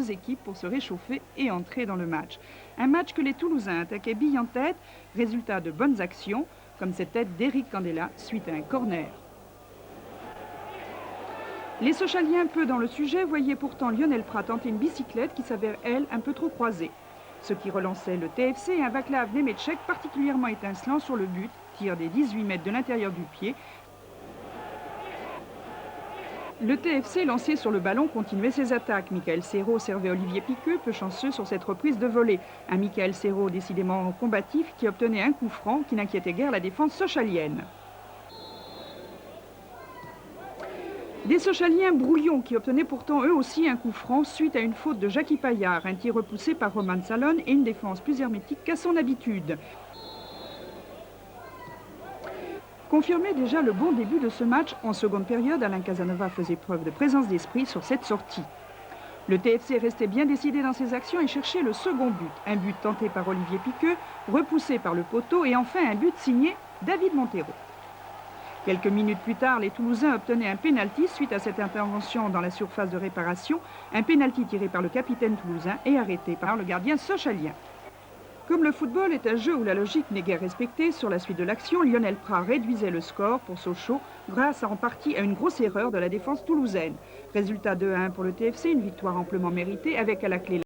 deux équipes pour se réchauffer et entrer dans le match. Un match que les Toulousains attaquaient billes en tête, résultat de bonnes actions, comme cette tête d'Éric Candela suite à un corner. Les Sochaliens, peu dans le sujet, voyaient pourtant Lionel Prat tenter une bicyclette qui s'avère, elle, un peu trop croisée. Ce qui relançait le TFC et un Vaclav Nemetchek particulièrement étincelant sur le but, tir des 18 mètres de l'intérieur du pied. Le TFC, lancé sur le ballon, continuait ses attaques. Michael Serrault servait Olivier Piqueux, peu chanceux sur cette reprise de volée. Un Michael Serrault décidément combatif qui obtenait un coup franc qui n'inquiétait guère la défense sochalienne. Des Sochaliens brouillons qui obtenaient pourtant eux aussi un coup franc suite à une faute de Jackie Paillard, un tir repoussé par Roman Salon et une défense plus hermétique qu'à son habitude. Confirmait déjà le bon début de ce match, en seconde période, Alain Casanova faisait preuve de présence d'esprit sur cette sortie. Le TFC restait bien décidé dans ses actions et cherchait le second but. Un but tenté par Olivier Piqueux, repoussé par le poteau et enfin un but signé David Montero. Quelques minutes plus tard, les Toulousains obtenaient un pénalty suite à cette intervention dans la surface de réparation, un pénalty tiré par le capitaine toulousain et arrêté par le gardien sochalien. Comme le football est un jeu où la logique n'est guère respectée, sur la suite de l'action, Lionel Prat réduisait le score pour Sochaux grâce en partie à une grosse erreur de la défense toulousaine. Résultat 2-1 pour le TFC, une victoire amplement méritée avec à la clé